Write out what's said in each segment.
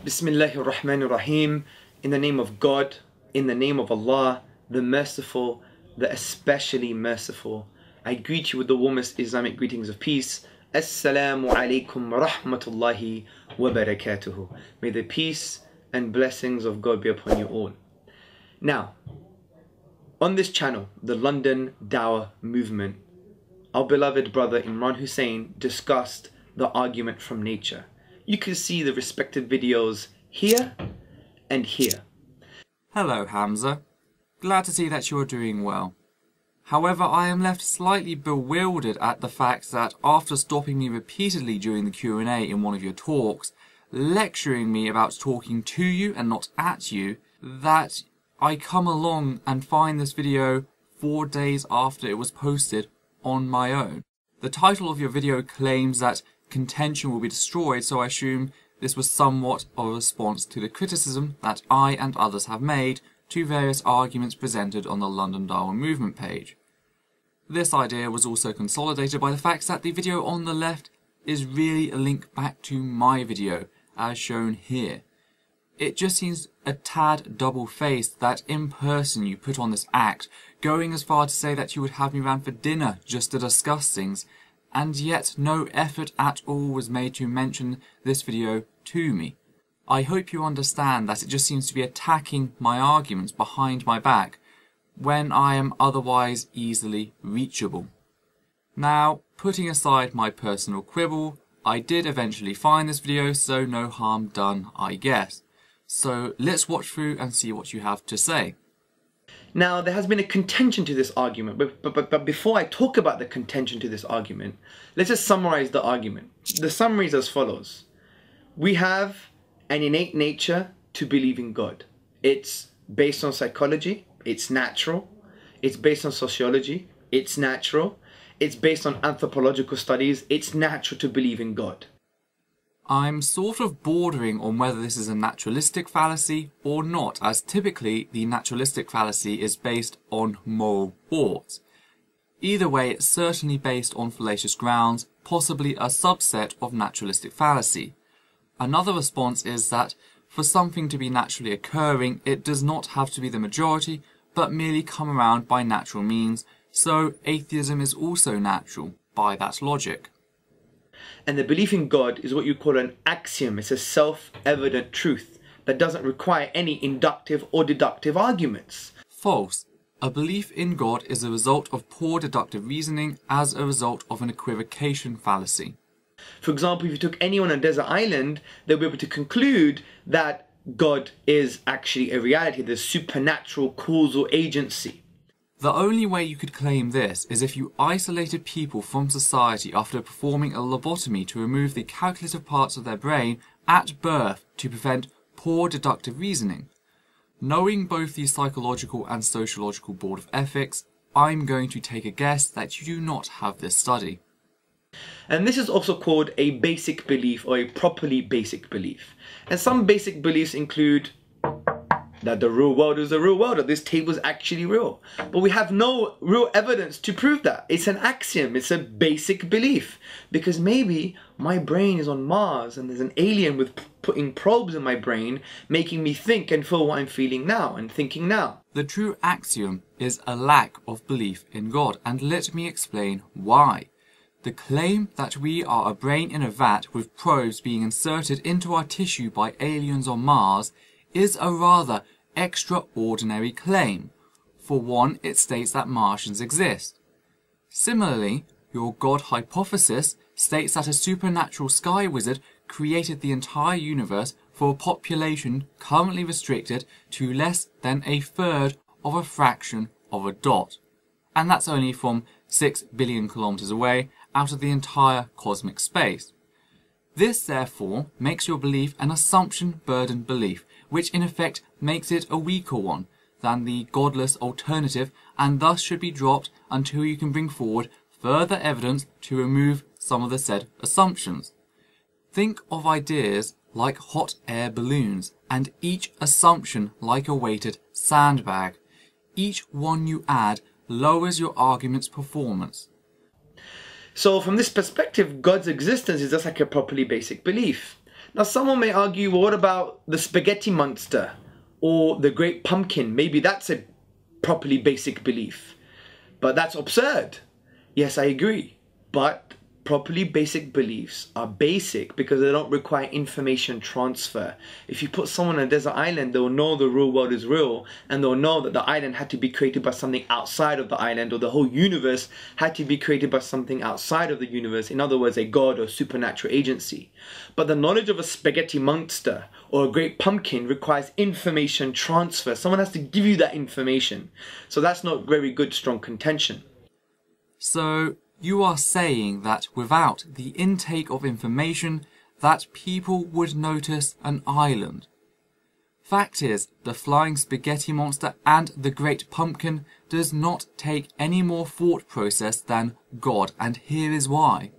Bismillahir Rahmanir Rahim. In the name of God, in the name of Allah, the Merciful, the Especially Merciful. I greet you with the warmest Islamic greetings of peace. Assalamu alaikum wa rahmatullahi wa barakatuhu. May the peace and blessings of God be upon you all. Now, on this channel, the London Dawah Movement, our beloved brother Imran Hussein discussed the argument from nature. You can see the respective videos here and here. Hello Hamza, glad to see that you are doing well. However, I am left slightly bewildered at the fact that after stopping me repeatedly during the Q&A in one of your talks, lecturing me about talking to you and not at you, that I come along and find this video 4 days after it was posted on my own. The title of your video claims that contention will be destroyed, so I assume this was somewhat of a response to the criticism that I and others have made to various arguments presented on the London Dawah Movement page. This idea was also consolidated by the fact that the video on the left is really a link back to my video, as shown here. It just seems a tad double-faced that in person you put on this act, going as far to say that you would have me round for dinner just to discuss things, and yet no effort at all was made to mention this video to me. I hope you understand that it just seems to be attacking my arguments behind my back, when I am otherwise easily reachable. Now, putting aside my personal quibble, I did eventually find this video, so no harm done, I guess. So let's watch through and see what you have to say. Now, there has been a contention to this argument, but before I talk about the contention to this argument, let's just summarize the argument. The summary is as follows. We have an innate nature to believe in God. It's based on psychology, it's natural. It's based on sociology, it's natural. It's based on anthropological studies, it's natural to believe in God. I'm sort of bordering on whether this is a naturalistic fallacy or not, as typically the naturalistic fallacy is based on moral ought. Either way, it's certainly based on fallacious grounds, possibly a subset of naturalistic fallacy. Another response is that for something to be naturally occurring, it does not have to be the majority, but merely come around by natural means, so atheism is also natural by that logic. And the belief in God is what you call an axiom. It's a self-evident truth that doesn't require any inductive or deductive arguments. False. A belief in God is a result of poor deductive reasoning as a result of an equivocation fallacy. For example, if you took anyone on a desert island, they'll be able to conclude that God is actually a reality, the supernatural causal agency. The only way you could claim this is if you isolated people from society after performing a lobotomy to remove the calculative parts of their brain at birth to prevent poor deductive reasoning. Knowing both the Psychological and Sociological Board of Ethics, I'm going to take a guess that you do not have this study. And this is also called a basic belief or a properly basic belief. And some basic beliefs include that the real world is the real world, that this table is actually real. But we have no real evidence to prove that. It's an axiom, it's a basic belief. Because maybe my brain is on Mars and there's an alien with putting probes in my brain, making me think and feel what I'm feeling now and thinking now. The true axiom is a lack of belief in God, and let me explain why. The claim that we are a brain in a vat with probes being inserted into our tissue by aliens on Mars is a rather extraordinary claim. For one, it states that Martians exist. Similarly, your God hypothesis states that a supernatural sky wizard created the entire universe for a population currently restricted to less than a third of a fraction of a dot. And that's only from 6 billion kilometers away out of the entire cosmic space. This, therefore, makes your belief an assumption-burdened belief, which in effect makes it a weaker one than the godless alternative, and thus should be dropped until you can bring forward further evidence to remove some of the said assumptions. Think of ideas like hot air balloons, and each assumption like a weighted sandbag. Each one you add lowers your argument's performance. So from this perspective, God's existence is just like a properly basic belief. Now someone may argue, well, what about the spaghetti monster or the great pumpkin? Maybe that's a properly basic belief. But that's absurd. Yes, I agree. But properly basic beliefs are basic because they don't require information transfer. If you put someone on a desert island, they'll know the real world is real, and they'll know that the island had to be created by something outside of the island, or the whole universe had to be created by something outside of the universe. In other words, a god or supernatural agency. But the knowledge of a spaghetti monster or a great pumpkin requires information transfer. Someone has to give you that information. So that's not very good, strong contention. So you are saying that without the intake of information, that people would notice an island. Fact is, the flying spaghetti monster and the great pumpkin does not take any more thought process than God, and here is why.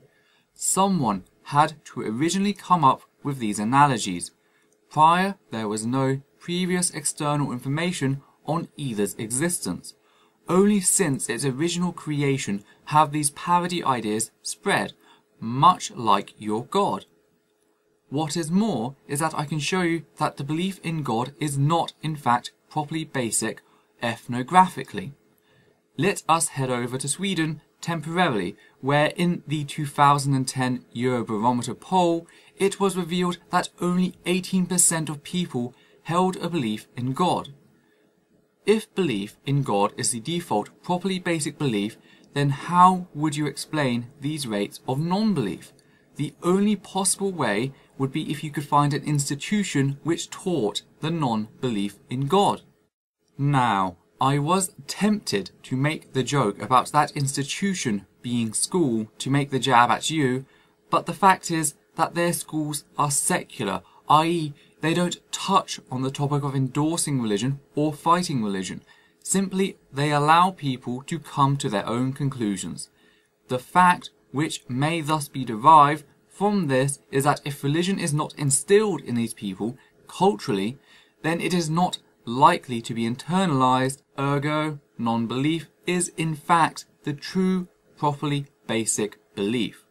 Someone had to originally come up with these analogies. Prior, there was no previous external information on either's existence. Only since its original creation have these parody ideas spread, much like your God. What is more is that I can show you that the belief in God is not in fact properly basic ethnographically. Let us head over to Sweden temporarily, where in the 2010 Eurobarometer poll it was revealed that only 18% of people held a belief in God. If belief in God is the default properly basic belief, then how would you explain these rates of non-belief? The only possible way would be if you could find an institution which taught the non-belief in God. Now, I was tempted to make the joke about that institution being school to make the jab at you, but the fact is that their schools are secular, i.e. they don't touch on the topic of endorsing religion or fighting religion. Simply, they allow people to come to their own conclusions. The fact which may thus be derived from this is that if religion is not instilled in these people culturally, then it is not likely to be internalized, ergo, non-belief is in fact the true, properly basic belief.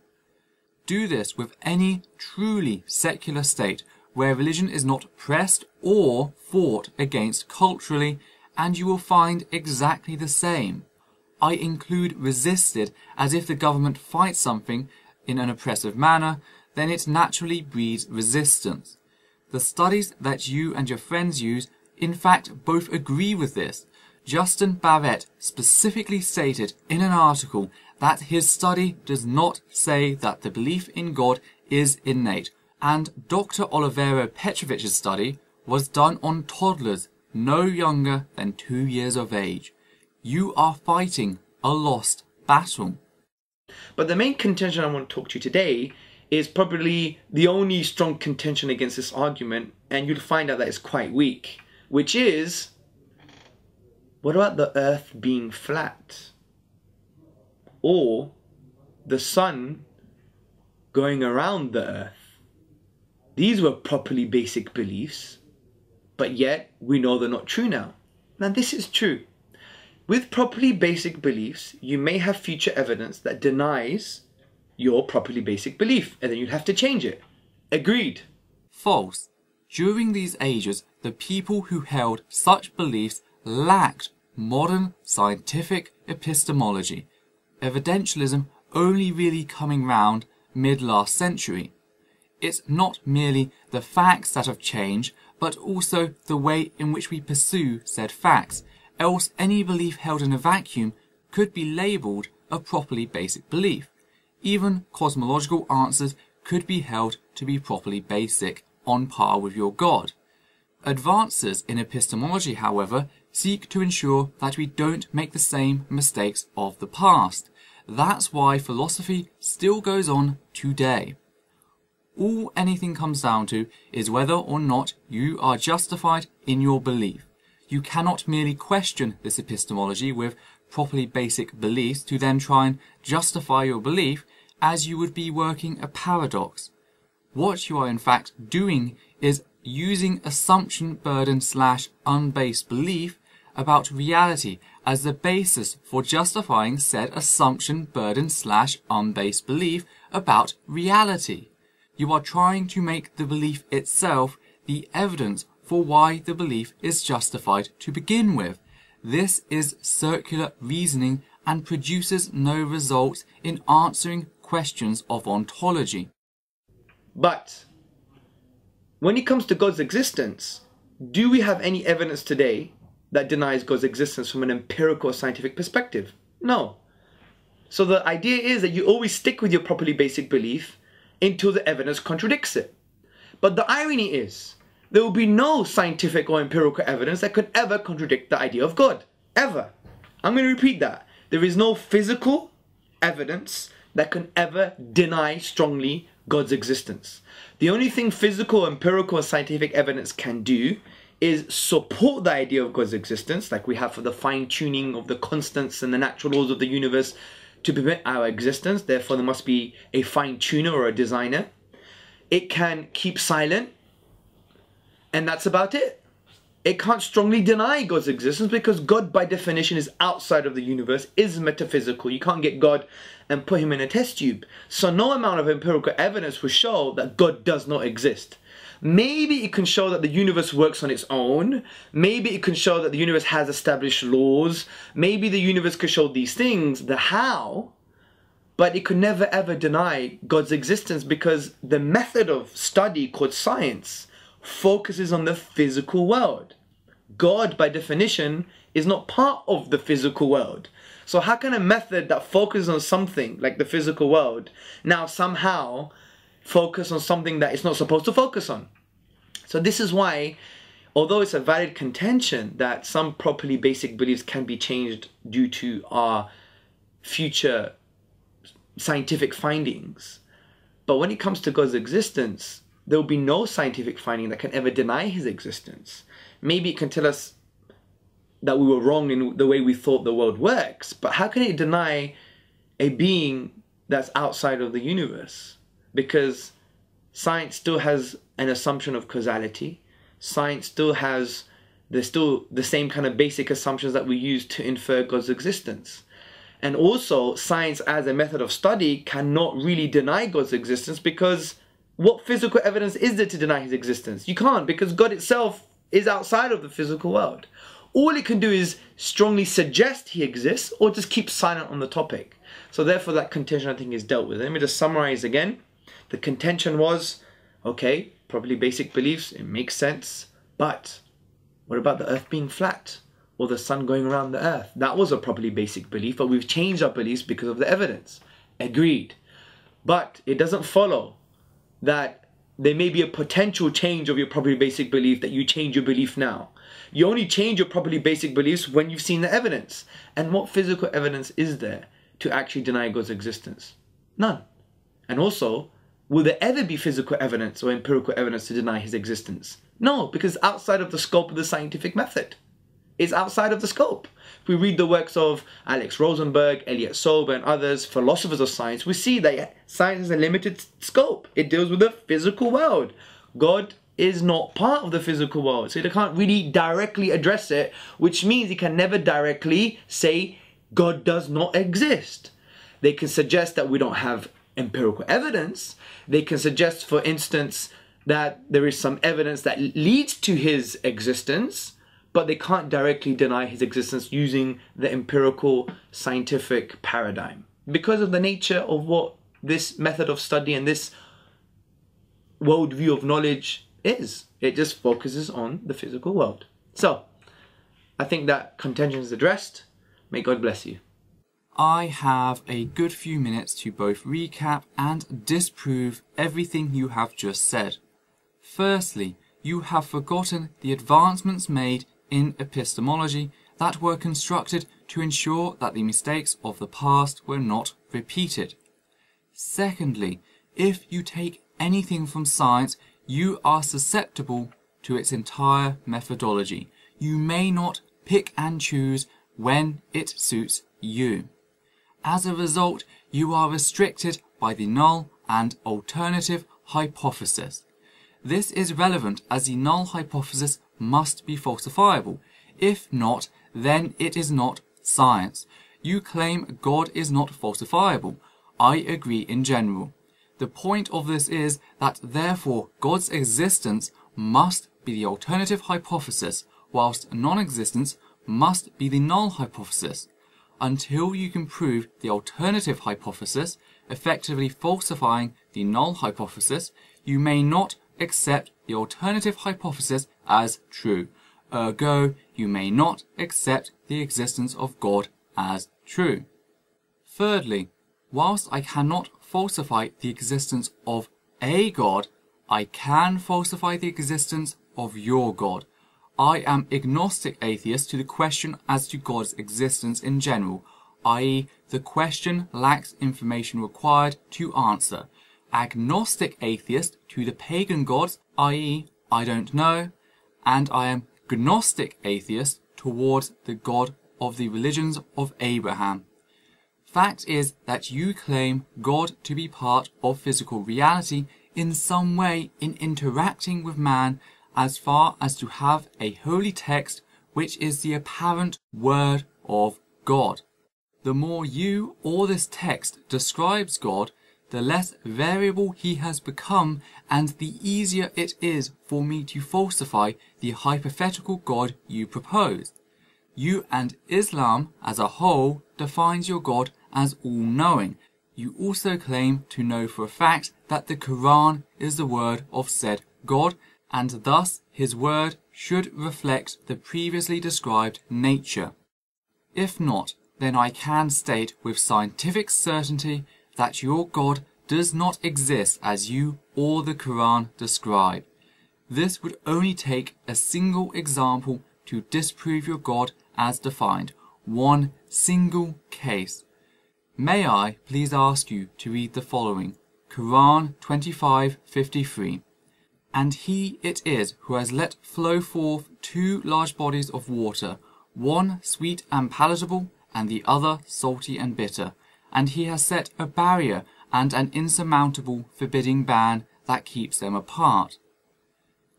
Do this with any truly secular state where religion is not pressed or fought against culturally, and you will find exactly the same. I include resisted, as if the government fights something in an oppressive manner, then it naturally breeds resistance. The studies that you and your friends use, in fact, both agree with this. Justin Barrett specifically stated in an article that his study does not say that the belief in God is innate, and Dr. Olivero Petrovic's study was done on toddlers no younger than 2 years of age. You are fighting a lost battle. But the main contention I want to talk to you today is probably the only strong contention against this argument, and you'll find out that it's quite weak, which is, what about the earth being flat? Or the sun going around the earth? These were properly basic beliefs, but yet we know they're not true now. Now this is true. With properly basic beliefs, you may have future evidence that denies your properly basic belief, and then you'd have to change it. Agreed. False. During these ages, the people who held such beliefs lacked modern scientific epistemology. Evidentialism only really coming round mid-last century. It's not merely the facts that have changed, but also the way in which we pursue said facts, else any belief held in a vacuum could be labelled a properly basic belief. Even cosmological answers could be held to be properly basic, on par with your God. Advances in epistemology, however, seek to ensure that we don't make the same mistakes of the past. That's why philosophy still goes on today. All anything comes down to is whether or not you are justified in your belief. You cannot merely question this epistemology with properly basic beliefs to then try and justify your belief, as you would be working a paradox. What you are in fact doing is using assumption burden / unbased belief about reality as the basis for justifying said assumption burden / unbased belief about reality. You are trying to make the belief itself the evidence for why the belief is justified to begin with. This is circular reasoning and produces no results in answering questions of ontology. But when it comes to God's existence, do we have any evidence today that denies God's existence from an empirical or scientific perspective? No. So the idea is that you always stick with your properly basic belief until the evidence contradicts it. But the irony is, there will be no scientific or empirical evidence that could ever contradict the idea of God. Ever. I'm going to repeat that. There is no physical evidence that can ever deny strongly God's existence. The only thing physical, empirical, and scientific evidence can do is support the idea of God's existence, like we have for the fine-tuning of the constants and the natural laws of the universe to permit our existence. Therefore, there must be a fine-tuner or a designer. It can keep silent, and that's about it. It can't strongly deny God's existence because God, by definition, is outside of the universe, is metaphysical. You can't get God and put him in a test tube. So no amount of empirical evidence will show that God does not exist. Maybe it can show that the universe works on its own. Maybe it can show that the universe has established laws. Maybe the universe could show these things, the how, but it could never ever deny God's existence because the method of study called science focuses on the physical world. God, by definition, is not part of the physical world. So how can a method that focuses on something like the physical world now somehow focus on something that it's not supposed to focus on? So this is why, although it's a valid contention that some properly basic beliefs can be changed due to our future scientific findings, but when it comes to God's existence, there will be no scientific finding that can ever deny his existence. Maybe it can tell us that we were wrong in the way we thought the world works, but how can it deny a being that's outside of the universe? Because science still has an assumption of causality. Science still has the same kind of basic assumptions that we use to infer God's existence. And also, science as a method of study cannot really deny God's existence because what physical evidence is there to deny his existence? You can't, because God itself is outside of the physical world. All it can do is strongly suggest he exists or just keep silent on the topic. So therefore that contention, I think, is dealt with. Let me just summarize again. The contention was, okay, properly basic beliefs, it makes sense, but what about the earth being flat or the sun going around the earth? That was a properly basic belief, but we've changed our beliefs because of the evidence. Agreed. But it doesn't follow that there may be a potential change of your properly basic belief that you change your belief now. You only change your properly basic beliefs when you've seen the evidence. And what physical evidence is there to actually deny God's existence? None. And also, will there ever be physical evidence or empirical evidence to deny his existence? No, because outside of the scope of the scientific method. It's outside of the scope. If we read the works of Alex Rosenberg, Elliot Sober, and others, philosophers of science, we see that science has a limited scope. It deals with the physical world. God is not part of the physical world, so they can't really directly address it, which means he can never directly say God does not exist. They can suggest that we don't have empirical evidence. They can suggest, for instance, that there is some evidence that leads to his existence, but they can't directly deny his existence using the empirical scientific paradigm because of the nature of what this method of study and this worldview of knowledge is. It just focuses on the physical world. So, I think that contention is addressed. May God bless you. I have a good few minutes to both recap and disprove everything you have just said. Firstly, you have forgotten the advancements made in epistemology that were constructed to ensure that the mistakes of the past were not repeated. Secondly, if you take anything from science, you are susceptible to its entire methodology. You may not pick and choose when it suits you. As a result, you are restricted by the null and alternative hypothesis. This is relevant as the null hypothesis must be falsifiable. If not, then it is not science. You claim God is not falsifiable. I agree in general. The point of this is that therefore God's existence must be the alternative hypothesis, whilst non-existence must be the null hypothesis. Until you can prove the alternative hypothesis, effectively falsifying the null hypothesis, you may not accept the alternative hypothesis as true. Ergo, you may not accept the existence of God as true. Thirdly, whilst I cannot falsify the existence of a God, I can falsify the existence of your God. I am agnostic atheist to the question as to God's existence in general, i.e. the question lacks information required to answer. Agnostic atheist to the pagan gods, i.e. I don't know, and I am gnostic atheist towards the God of the religions of Abraham. Fact is that you claim God to be part of physical reality in some way in interacting with man, as far as to have a holy text which is the apparent word of God. The more you or this text describes God, the less variable he has become, and the easier it is for me to falsify the hypothetical God you propose. You and Islam as a whole defines your God as all-knowing. You also claim to know for a fact that the Quran is the word of said God, and thus his word should reflect the previously described nature. If not, then I can state with scientific certainty that your God does not exist as you or the Quran describe. This would only take a single example to disprove your God as defined, one single case. May I please ask you to read the following, Quran 25:53. And he it is who has let flow forth two large bodies of water, one sweet and palatable, and the other salty and bitter. And he has set a barrier and an insurmountable forbidding ban that keeps them apart.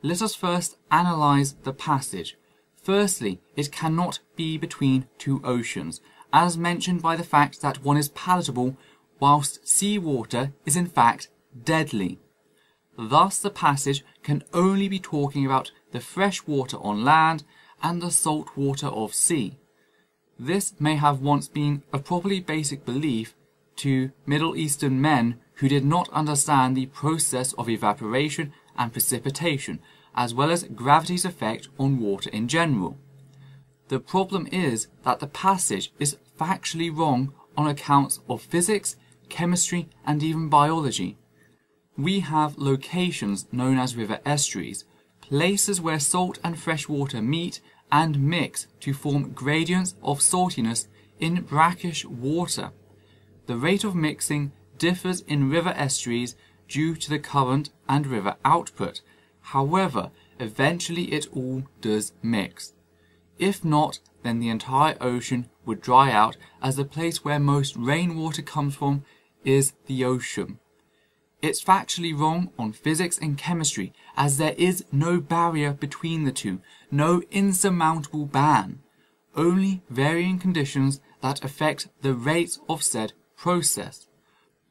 Let us first analyze the passage. Firstly, it cannot be between two oceans, as mentioned by the fact that one is palatable, whilst sea water is in fact deadly. Thus the passage can only be talking about the fresh water on land and the salt water of sea. This may have once been a properly basic belief to Middle Eastern men who did not understand the process of evaporation and precipitation, as well as gravity's effect on water in general. The problem is that the passage is factually wrong on accounts of physics, chemistry, and even biology. We have locations known as river estuaries, places where salt and fresh water meet and mix to form gradients of saltiness in brackish water. The rate of mixing differs in river estuaries due to the current and river output. However, eventually it all does mix. If not, then the entire ocean would dry out, as the place where most rainwater comes from is the ocean. It's factually wrong on physics and chemistry, as there is no barrier between the two, no insurmountable ban, only varying conditions that affect the rates of said process.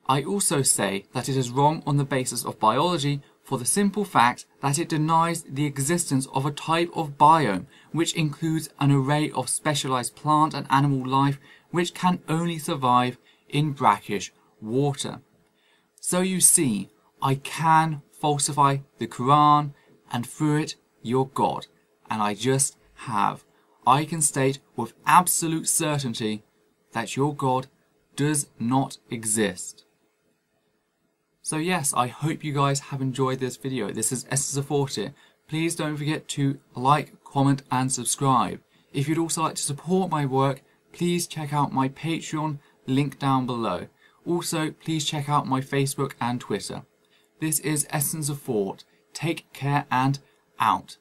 I also say that it is wrong on the basis of biology for the simple fact that it denies the existence of a type of biome which includes an array of specialized plant and animal life which can only survive in brackish water. So you see, I can falsify the Quran and through it your God, and I just have. I can state with absolute certainty that your God does not exist. So yes, I hope you guys have enjoyed this video. This is Essence of Thought here. Please don't forget to like, comment and subscribe. If you'd also like to support my work, please check out my Patreon, link down below. Also, please check out my Facebook and Twitter. This is Essence of Thought. Take care and out.